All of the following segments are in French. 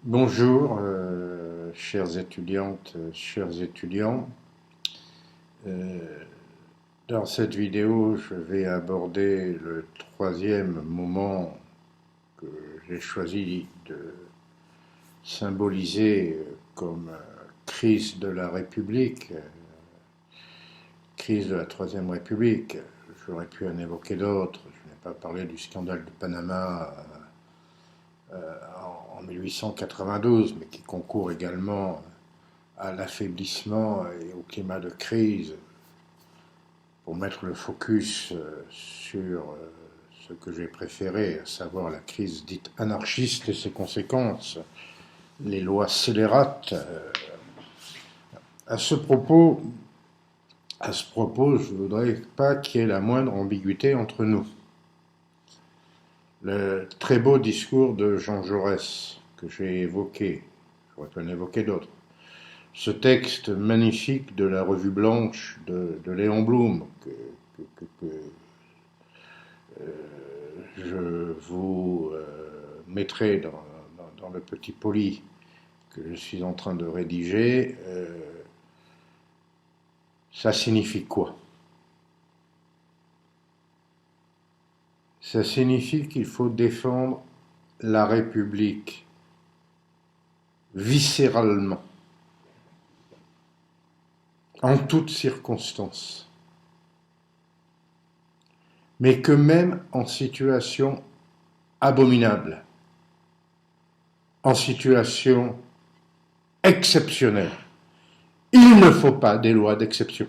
Bonjour, chères étudiantes, chers étudiants. Euh, Dans cette vidéo, je vais aborder le troisième moment que j'ai choisi de symboliser comme crise de la République, crise de la Troisième République. J'aurais pu en évoquer d'autres. Je n'ai pas parlé du scandale de Panama en 1892, mais qui concourt également à l'affaiblissement et au climat de crise pour mettre le focus sur ce que j'ai préféré, à savoir la crise dite anarchiste et ses conséquences, les lois scélérates. À ce propos, je ne voudrais pas qu'il y ait la moindre ambiguïté entre nous. Le très beau discours de Jean Jaurès que j'ai évoqué, j'aurais pu en évoquer d'autres, ce texte magnifique de la Revue Blanche de Léon Blum, que je vous mettrai dans le petit poli que je suis en train de rédiger, ça signifie quoi? Ça signifie qu'il faut défendre la République viscéralement, en toutes circonstances, mais que même en situation abominable, en situation exceptionnelle, il ne faut pas des lois d'exception.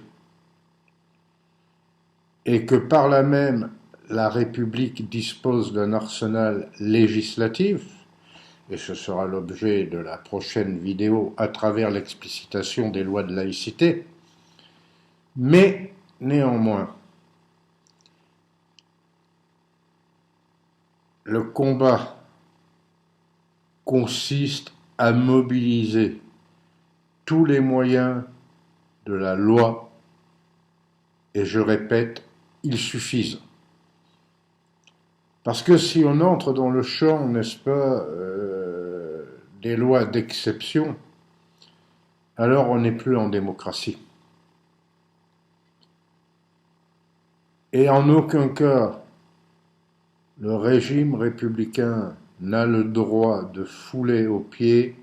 Et que par là même, la République dispose d'un arsenal législatif, et ce sera l'objet de la prochaine vidéo à travers l'explicitation des lois de laïcité, mais néanmoins, le combat consiste à mobiliser tous les moyens de la loi, et je répète, ils suffisent. Parce que si on entre dans le champ, n'est-ce pas, des lois d'exception, alors on n'est plus en démocratie. Et en aucun cas, le régime républicain n'a le droit de fouler aux pieds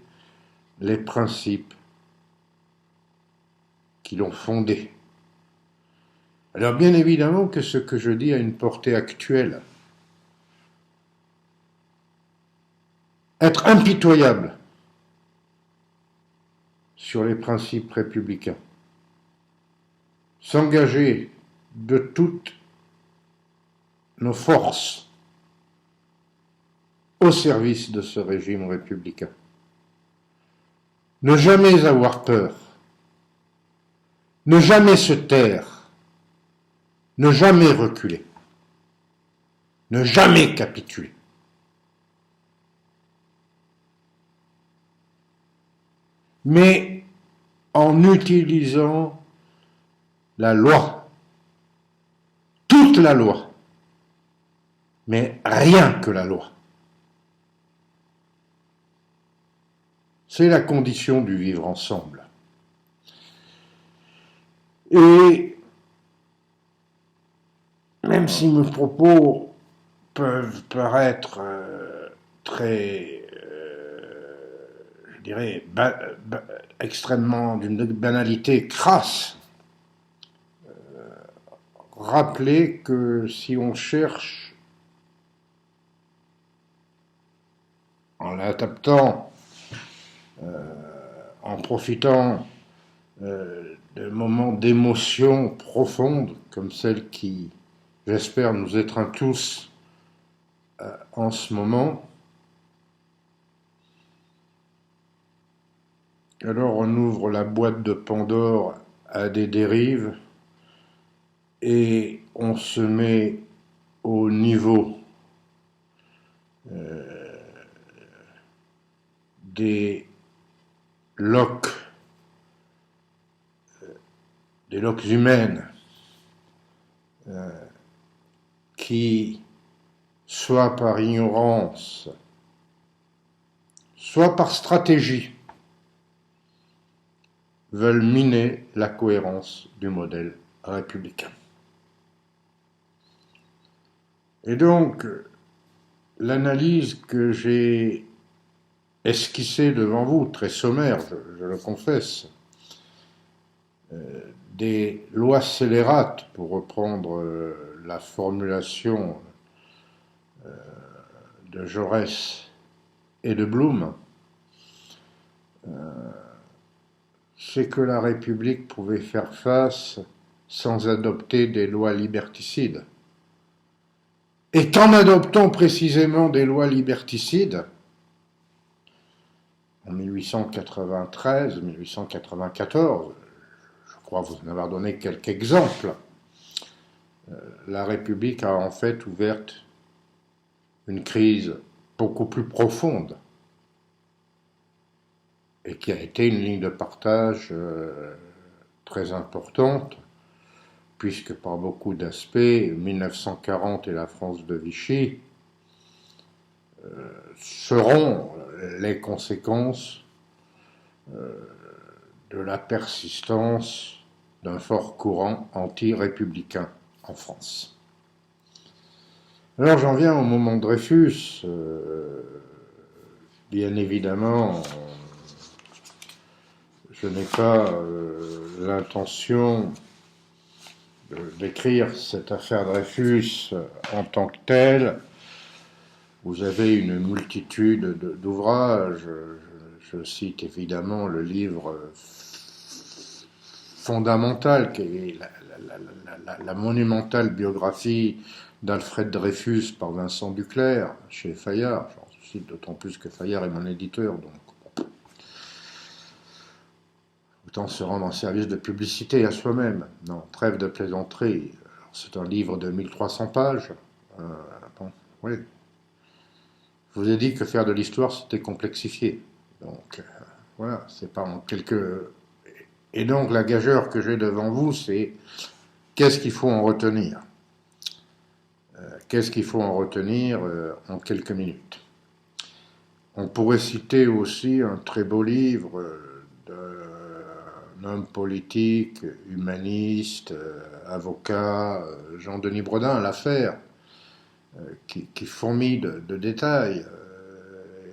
les principes qui l'ont fondé. Alors bien évidemment que ce que je dis a une portée actuelle. Être impitoyable sur les principes républicains. S'engager de toutes nos forces au service de ce régime républicain. Ne jamais avoir peur. Ne jamais se taire. Ne jamais reculer. Ne jamais capituler. Mais en utilisant la loi, toute la loi, mais rien que la loi. C'est la condition du vivre ensemble. Et même si mes propos peuvent paraître très, je dirais, extrêmement d'une banalité crasse, rappeler que si on cherche, en l'adaptant, en profitant de moments d'émotion profonde, comme celle qui, j'espère, nous étreint tous en ce moment, alors on ouvre la boîte de Pandore à des dérives et on se met au niveau des loques, des loques humaines qui, soit par ignorance, soit par stratégie, veulent miner la cohérence du modèle républicain. Et donc, l'analyse que j'ai esquissée devant vous, très sommaire, je le confesse, des lois scélérates, pour reprendre la formulation de Jaurès et de Blum, c'est que la République pouvait faire face sans adopter des lois liberticides. Et qu'en adoptant précisément des lois liberticides, en 1893, 1894, je crois vous en avoir donné quelques exemples, la République a en fait ouvert une crise beaucoup plus profonde et qui a été une ligne de partage très importante, puisque par beaucoup d'aspects, 1940 et la France de Vichy seront les conséquences de la persistance d'un fort courant anti-républicain en France. Alors j'en viens au moment Dreyfus. Bien évidemment, je n'ai pas l'intention de décrire cette affaire Dreyfus en tant que telle. Vous avez une multitude d'ouvrages. Je cite évidemment le livre fondamental qui est la monumentale biographie d'Alfred Dreyfus par Vincent Duclerc chez Fayard. J'en cite d'autant plus que Fayard est mon éditeur, donc autant se rendre en service de publicité à soi-même. Non, trêve de plaisanterie. C'est un livre de 1300 pages. Bon, oui. Je vous ai dit que faire de l'histoire, c'était complexifié. Donc, voilà, c'est pas en quelques... Et donc, la gageure que j'ai devant vous, c'est qu'est-ce qu'il faut en retenir ? Qu'est-ce qu'il faut en retenir en quelques minutes ? On pourrait citer aussi un très beau livre d'un homme politique, humaniste, avocat, Jean-Denis Bredin, L'Affaire, qui fourmille de détails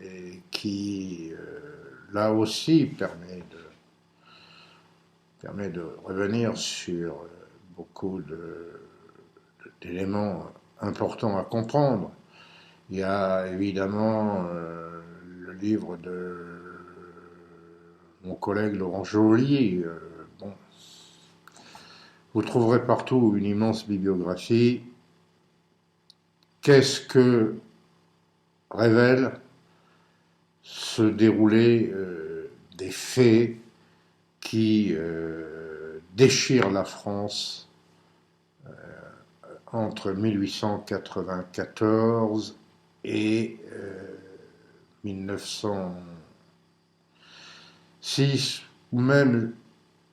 et qui, là aussi, permet de revenir sur beaucoup d'éléments importants à comprendre. Il y a évidemment le livre de mon collègue Laurent Joly. Bon. Vous trouverez partout une immense bibliographie. Qu'est-ce que révèle se dérouler des faits qui déchirent la France entre 1894 et 1906, ou même,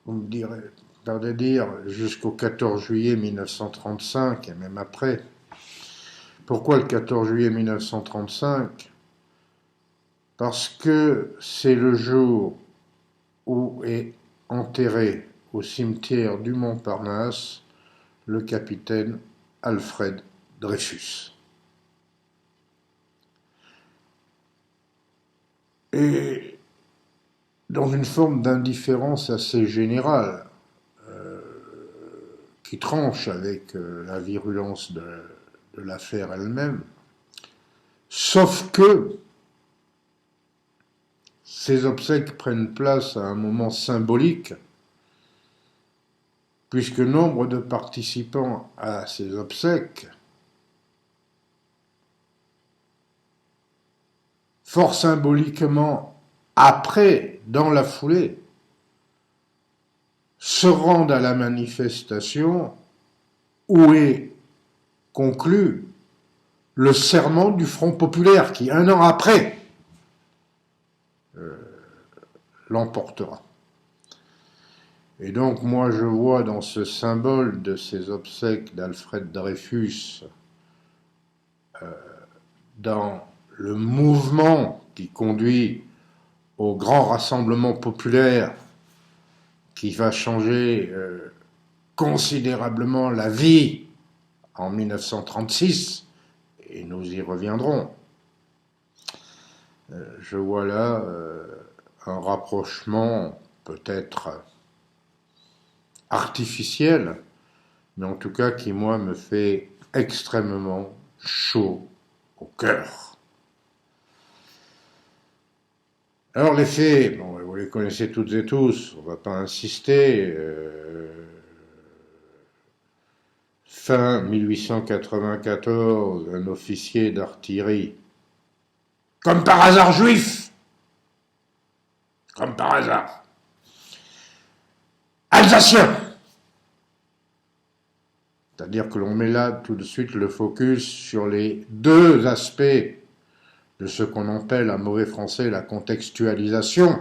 vous me direz, pardonnez dire, jusqu'au 14 juillet 1935, et même après. Pourquoi le 14 juillet 1935 ? Parce que c'est le jour où est enterré au cimetière du Montparnasse le capitaine Alfred Dreyfus. Et dans une forme d'indifférence assez générale, qui tranche avec la virulence de l'affaire elle-même, sauf que ces obsèques prennent place à un moment symbolique, puisque nombre de participants à ces obsèques, fort symboliquement, après, dans la foulée, se rendent à la manifestation où est conclu le serment du Front populaire qui, un an après, l'emportera. Et donc, moi, je vois dans ce symbole de ces obsèques d'Alfred Dreyfus, dans le mouvement qui conduit au grand rassemblement populaire qui va changer considérablement la vie en 1936, et nous y reviendrons. Je vois là un rapprochement peut-être artificiel, mais en tout cas qui, moi, me fait extrêmement chaud au cœur. Alors les faits, bon, vous les connaissez toutes et tous, on ne va pas insister. Fin 1894, un officier d'artillerie, comme par hasard juif, comme par hasard, alsacien. C'est-à-dire que l'on met là tout de suite le focus sur les deux aspects de ce qu'on appelle en mauvais français la contextualisation,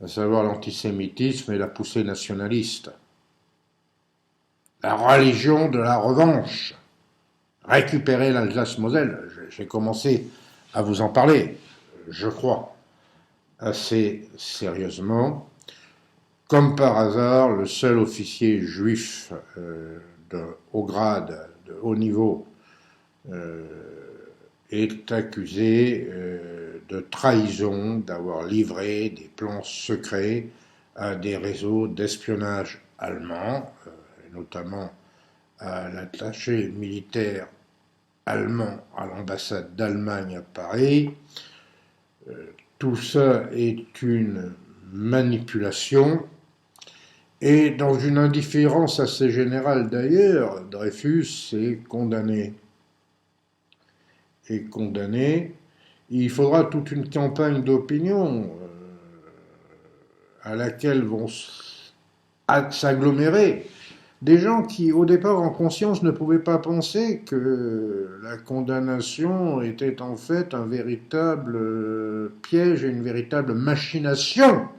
à savoir l'antisémitisme et la poussée nationaliste. La religion de la revanche. Récupérer l'Alsace-Moselle. J'ai commencé à vous en parler, je crois, assez sérieusement. Comme par hasard, le seul officier juif de haut grade, de haut niveau, est accusé de trahison, d'avoir livré des plans secrets à des réseaux d'espionnage allemands, notamment à l'attaché militaire allemand à l'ambassade d'Allemagne à Paris. Tout ça est une manipulation. Et dans une indifférence assez générale d'ailleurs, Dreyfus est condamné. Il faudra toute une campagne d'opinion à laquelle vont s'agglomérer des gens qui, au départ, en conscience, ne pouvaient pas penser que la condamnation était en fait un véritable piège et une véritable machination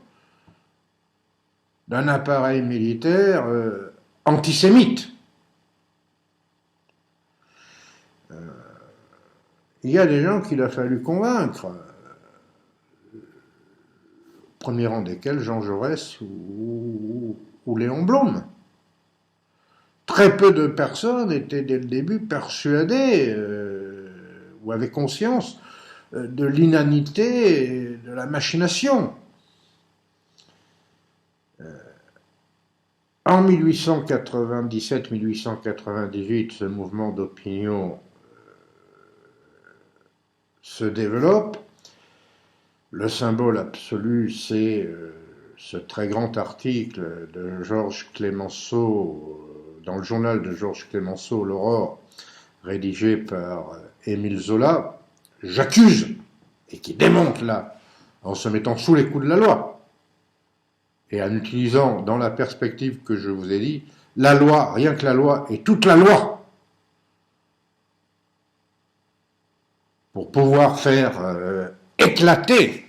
d'un appareil militaire antisémite. Il y a des gens qu'il a fallu convaincre, au premier rang desquels Jean Jaurès ou Léon Blum. Très peu de personnes étaient dès le début persuadées ou avaient conscience de l'inanité de la machination. En 1897-1898, ce mouvement d'opinion se développe. Le symbole absolu, c'est ce très grand article de Georges Clemenceau, dans le journal de Georges Clemenceau, L'Aurore, rédigé par Émile Zola, J'accuse, et qui démonte là, en se mettant sous les coups de la loi, et en utilisant, dans la perspective que je vous ai dit, la loi, rien que la loi, et toute la loi, pour pouvoir faire éclater.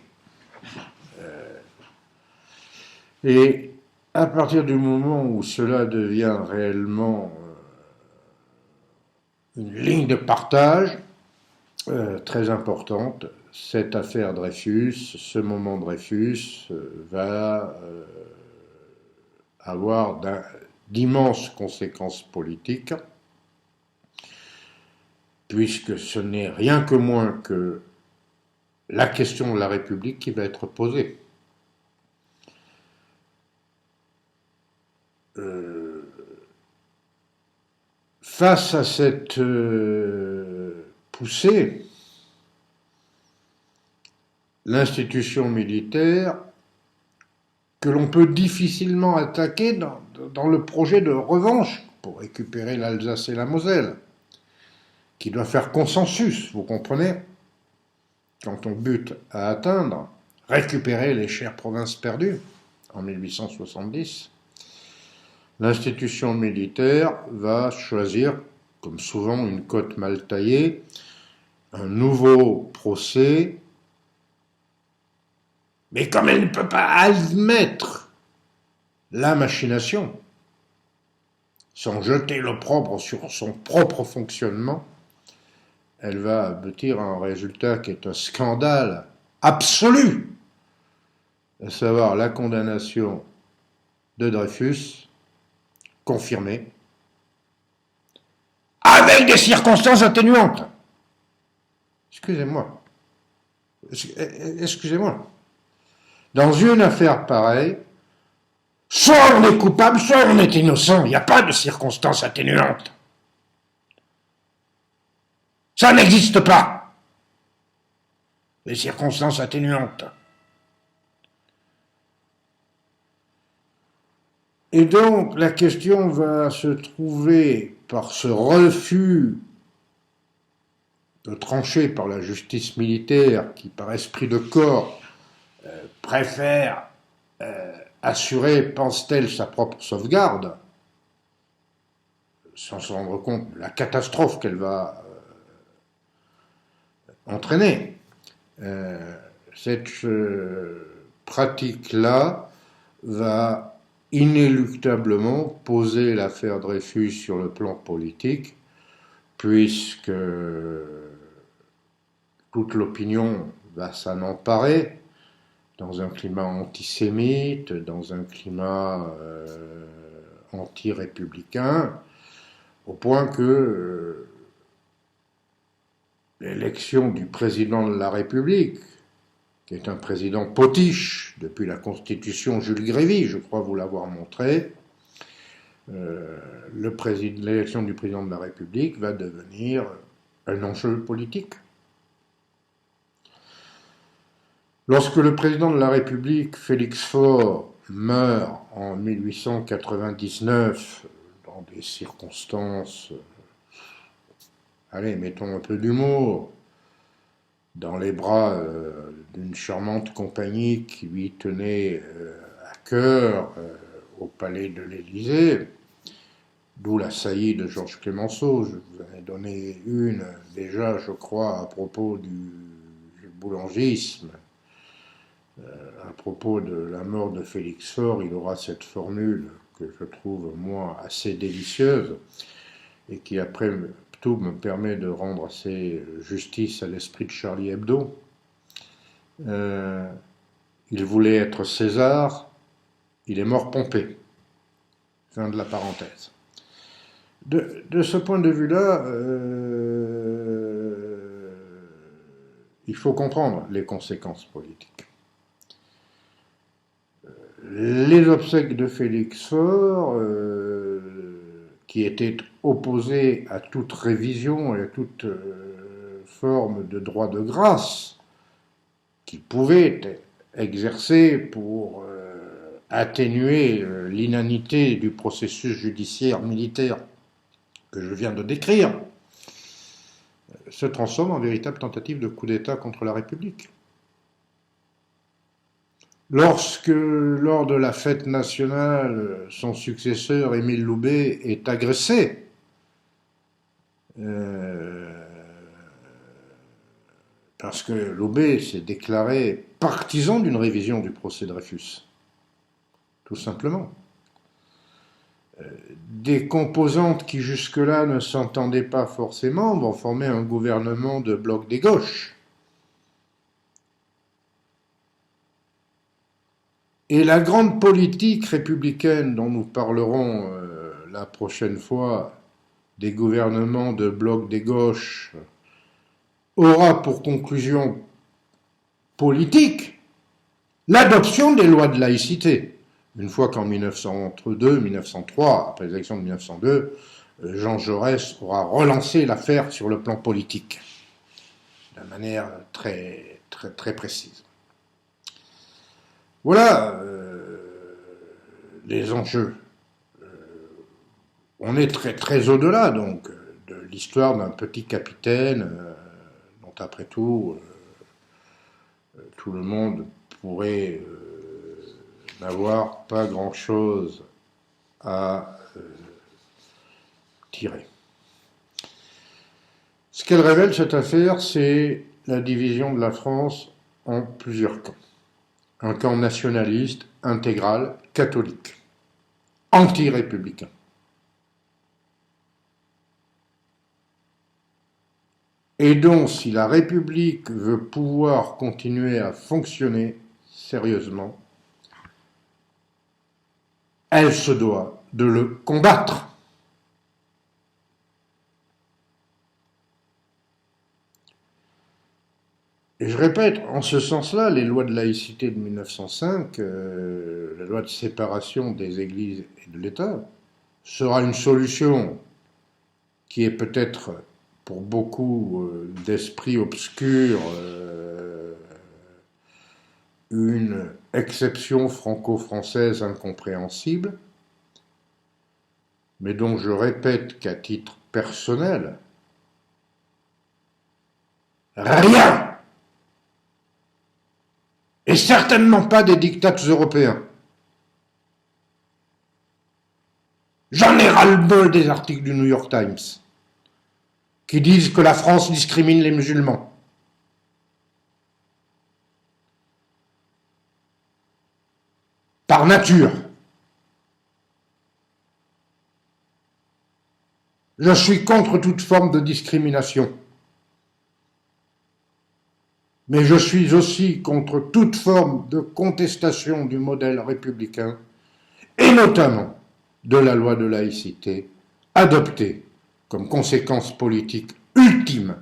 Et à partir du moment où cela devient réellement une ligne de partage très importante, cette affaire Dreyfus, ce moment Dreyfus va avoir d'immenses conséquences politiques, puisque ce n'est rien que moins que la question de la République qui va être posée. Face à cette poussée, l'institution militaire, que l'on peut difficilement attaquer dans le projet de revanche pour récupérer l'Alsace et la Moselle, qui doit faire consensus, vous comprenez, quand on bute à atteindre, récupérer les chères provinces perdues en 1870. L'institution militaire va choisir, comme souvent une cote mal taillée, un nouveau procès, mais comme elle ne peut pas admettre la machination, sans jeter l'opprobre sur son propre fonctionnement, elle va aboutir à un résultat qui est un scandale absolue, à savoir la condamnation de Dreyfus, confirmée, avec des circonstances atténuantes. Excusez-moi. Excusez-moi. Dans une affaire pareille, soit on est coupable, soit on est innocent. Il n'y a pas de circonstances atténuantes. Ça n'existe pas. Les circonstances atténuantes. Et donc, la question va se trouver par ce refus de trancher par la justice militaire qui, par esprit de corps, préfère assurer, pense-t-elle, sa propre sauvegarde, sans se rendre compte de la catastrophe qu'elle va entraîner. Cette pratique-là va inéluctablement poser l'affaire Dreyfus sur le plan politique, puisque toute l'opinion va s'en emparer dans un climat antisémite, dans un climat anti-républicain, au point que l'élection du président de la République, qui est un président potiche depuis la Constitution Jules Grévy, je crois vous l'avoir montré, l'élection du président de la République va devenir un enjeu politique. Lorsque le président de la République, Félix Faure, meurt en 1899, dans des circonstances, allez, mettons un peu d'humour, dans les bras d'une charmante compagnie qui lui tenait à cœur au palais de l'Élysée, d'où la saillie de Georges Clemenceau. Je vous en ai donné une déjà, je crois, à propos du boulangisme. À propos de la mort de Félix Faure, il aura cette formule que je trouve, moi, assez délicieuse et qui, après tout, me permet de rendre assez justice à l'esprit de Charlie Hebdo. Il voulait être César, il est mort Pompée. Fin de la parenthèse. De ce point de vue-là, il faut comprendre les conséquences politiques. Les obsèques de Félix Faure, qui étaient opposés à toute révision et à toute forme de droit de grâce, qui pouvait être exercé pour atténuer l'inanité du processus judiciaire militaire que je viens de décrire, se transforme en véritable tentative de coup d'État contre la République. Lorsque, lors de la fête nationale, son successeur, Émile Loubet, est agressé, parce que Loubet s'est déclaré partisan d'une révision du procès Dreyfus, tout simplement. Des composantes qui jusque-là ne s'entendaient pas forcément vont former un gouvernement de bloc des gauches. Et la grande politique républicaine dont nous parlerons la prochaine fois, des gouvernements de bloc des gauches, aura pour conclusion politique l'adoption des lois de laïcité. Une fois qu'en 1903, après les élections de 1902, Jean Jaurès aura relancé l'affaire sur le plan politique, de manière très, très, très précise. Voilà les enjeux. On est très, très au-delà, donc, de l'histoire d'un petit capitaine dont, après tout, tout le monde pourrait n'avoir pas grand-chose à tirer. Ce qu'elle révèle, cette affaire, c'est la division de la France en plusieurs camps. Un camp nationaliste, intégral, catholique, anti-républicain. et dont, si la République veut pouvoir continuer à fonctionner sérieusement, elle se doit de le combattre. Et je répète, en ce sens-là, les lois de laïcité de 1905, la loi de séparation des églises et de l'État, sera une solution qui est peut-être pour beaucoup d'esprits obscurs une exception franco-française incompréhensible, mais dont je répète qu'à titre personnel, rien, et certainement pas des diktats européens. J'en ai ras-le-bol des articles du New York Times qui disent que la France discrimine les musulmans. Par nature. Je suis contre toute forme de discrimination. Mais je suis aussi contre toute forme de contestation du modèle républicain, et notamment de la loi de laïcité, adoptée comme conséquence politique ultime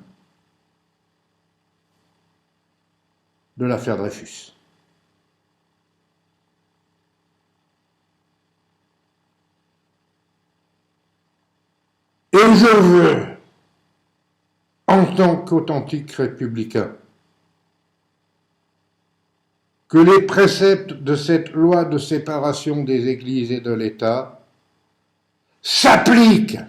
de l'affaire Dreyfus. Et je veux, en tant qu'authentique républicain, que les préceptes de cette loi de séparation des églises et de l'État s'appliquent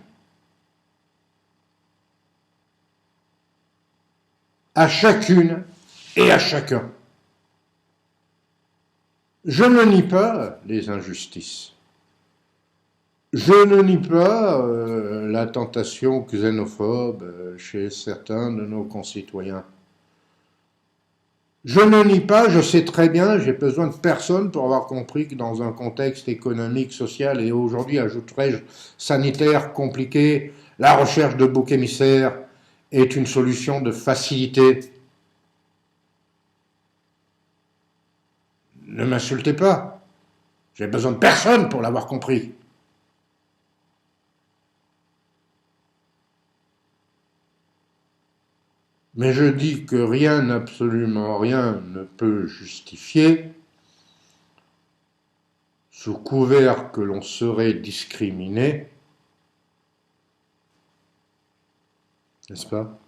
à chacune et à chacun. Je ne nie pas les injustices. Je ne nie pas la tentation xénophobe chez certains de nos concitoyens. Je ne nie pas, je sais très bien, j'ai besoin de personne pour avoir compris que dans un contexte économique, social et aujourd'hui, ajouterais-je, sanitaire compliqué, la recherche de boucs émissaires est une solution de facilité. Ne m'insultez pas, j'ai besoin de personne pour l'avoir compris. Mais je dis que rien, absolument rien, ne peut justifier, sous couvert que l'on serait discriminé, n'est-ce pas,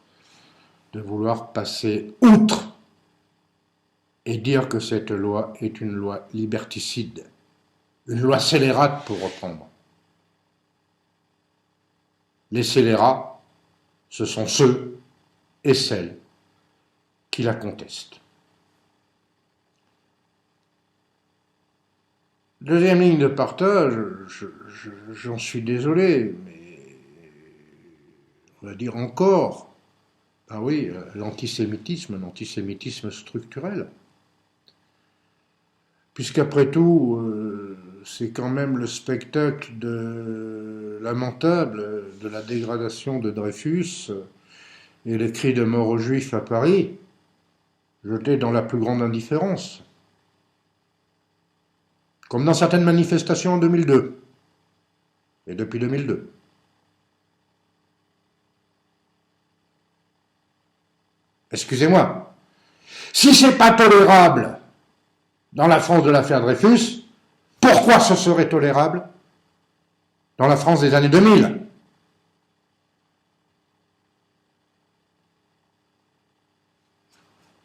de vouloir passer outre et dire que cette loi est une loi liberticide, une loi scélérate pour reprendre. Les scélérats, ce sont ceux et celles qui la contestent. Deuxième ligne de partage, j'en suis désolé, mais on va dire encore, ah oui, l'antisémitisme structurel. Puisqu'après tout, c'est quand même le spectacle lamentable de la dégradation de Dreyfus et les cris de mort aux Juifs à Paris, jetés dans la plus grande indifférence. Comme dans certaines manifestations en 2002, et depuis 2002. Excusez-moi, si c'est pas tolérable dans la France de l'affaire Dreyfus, pourquoi ce serait tolérable dans la France des années 2000 ?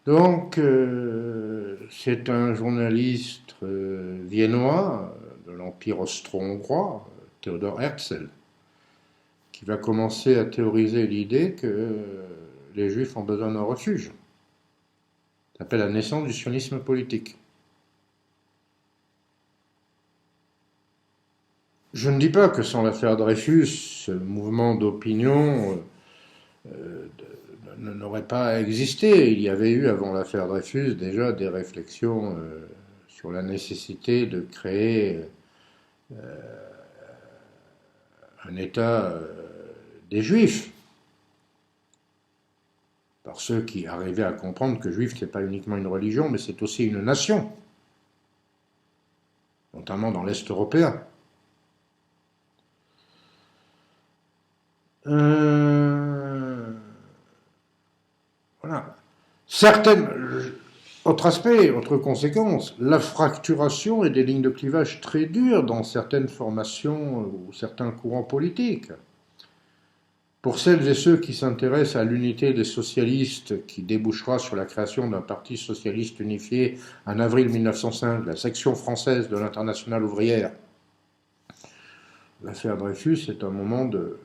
Donc, c'est un journaliste viennois de l'Empire austro-hongrois, Theodor Herzl, qui va commencer à théoriser l'idée que les Juifs ont besoin d'un refuge. Ça s'appelle la naissance du sionisme politique. Je ne dis pas que sans l'affaire Dreyfus, ce mouvement d'opinion n'aurait pas existé. Il y avait eu, avant l'affaire Dreyfus, déjà des réflexions sur la nécessité de créer un État des Juifs. par ceux qui arrivaient à comprendre que juif, ce n'est pas uniquement une religion, mais c'est aussi une nation, notamment dans l'Est européen. Voilà. Autre aspect, autre conséquence, la fracturation et des lignes de clivage très dures dans certaines formations ou certains courants politiques. Pour celles et ceux qui s'intéressent à l'unité des socialistes qui débouchera sur la création d'un parti socialiste unifié en avril 1905, la section française de l'Internationale ouvrière, l'affaire Dreyfus est un moment de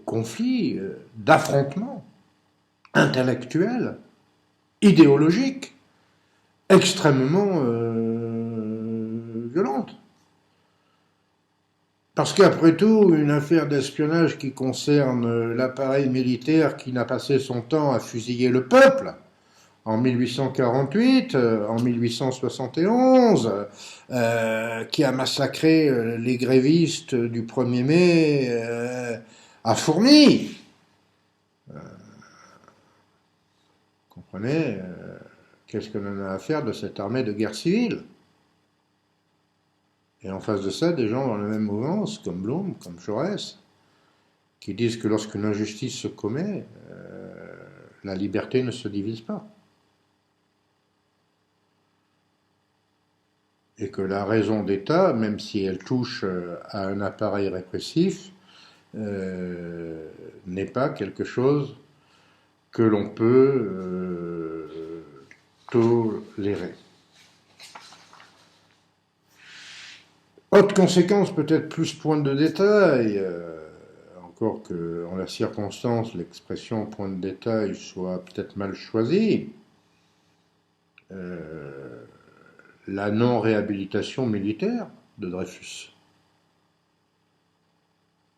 conflit, d'affrontement intellectuel, idéologique, extrêmement violente. Parce qu'après tout, une affaire d'espionnage qui concerne l'appareil militaire qui n'a passé son temps à fusiller le peuple en 1848, en 1871, qui a massacré les grévistes du 1er mai à Fourmi. Comprenez, qu'est-ce qu'on en a à faire de cette armée de guerre civile? Et en face de ça, des gens dans la même mouvance, comme Blum, comme Jaurès, qui disent que lorsqu'une injustice se commet, la liberté ne se divise pas. Et que la raison d'État, même si elle touche à un appareil répressif, n'est pas quelque chose que l'on peut tolérer. Autre conséquence, peut-être plus point de détail, encore que en la circonstance, l'expression point de détail soit peut-être mal choisie, la non-réhabilitation militaire de Dreyfus.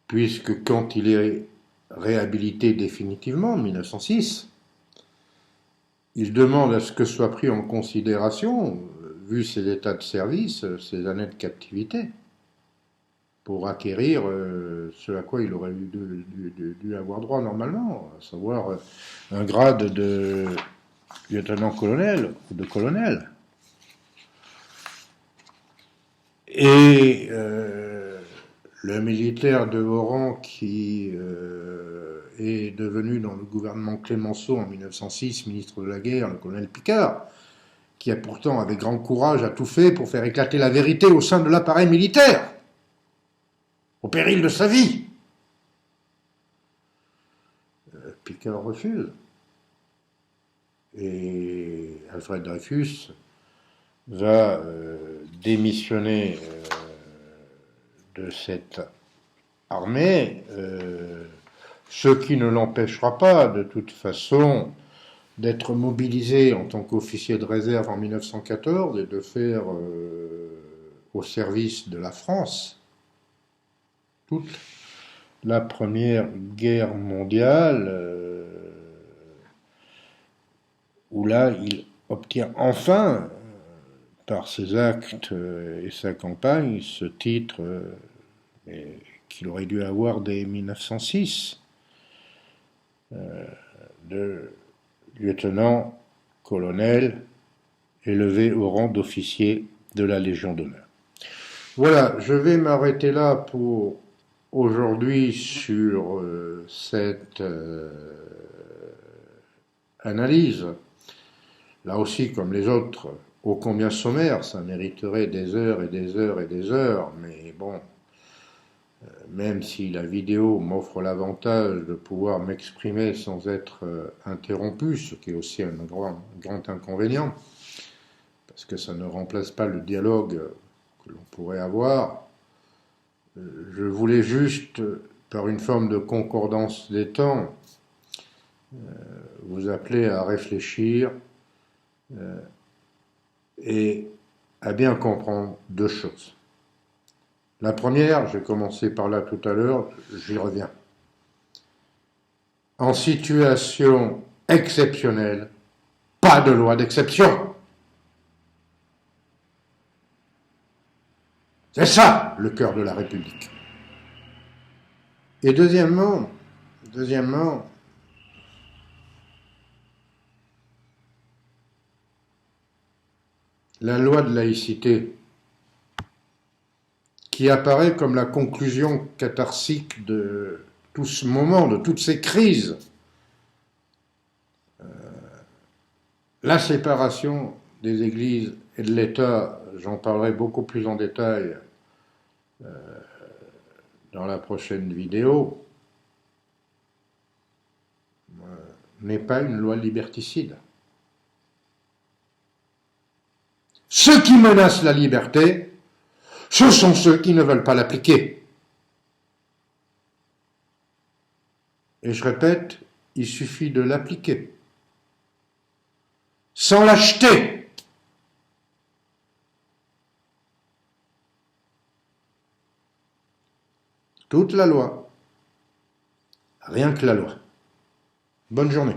Puisque quand il est réhabilité définitivement en 1906, il demande à ce que soit pris en considération, vu ses états de service, ses années de captivité, pour acquérir ce à quoi il aurait dû avoir droit normalement, à savoir un grade de lieutenant-colonel ou de colonel. Et le militaire de haut rang qui est devenu dans le gouvernement Clémenceau en 1906 ministre de la guerre, le colonel Picard, qui a pourtant avec grand courage a tout fait pour faire éclater la vérité au sein de l'appareil militaire, au péril de sa vie. Picard refuse. Et Alfred Dreyfus va démissionner de cette armée, ce qui ne l'empêchera pas de toute façon d'être mobilisé en tant qu'officier de réserve en 1914 et de faire au service de la France toute la Première Guerre mondiale, où là il obtient enfin, par ses actes et sa campagne, ce titre qu'il aurait dû avoir dès 1906, de lieutenant-colonel élevé au rang d'officier de la Légion d'honneur. Voilà, je vais m'arrêter là pour aujourd'hui sur cette analyse. Là aussi, comme les autres, ô combien sommaire, ça mériterait des heures et des heures et des heures, mais bon, même si la vidéo m'offre l'avantage de pouvoir m'exprimer sans être interrompu, ce qui est aussi un grand inconvénient, parce que ça ne remplace pas le dialogue que l'on pourrait avoir, je voulais juste, par une forme de concordance des temps, vous appeler à réfléchir et à bien comprendre deux choses. La première, j'ai commencé par là tout à l'heure, j'y reviens. En situation exceptionnelle, pas de loi d'exception. C'est ça le cœur de la République. Et deuxièmement, la loi de laïcité, qui apparaît comme la conclusion catharsique de tout ce moment, de toutes ces crises, la séparation des églises et de l'État, j'en parlerai beaucoup plus en détail dans la prochaine vidéo, n'est pas une loi liberticide. Ceux qui menacent la liberté, ce sont ceux qui ne veulent pas l'appliquer. Et je répète, il suffit de l'appliquer. Sans lâcheté. Toute la loi. Rien que la loi. Bonne journée.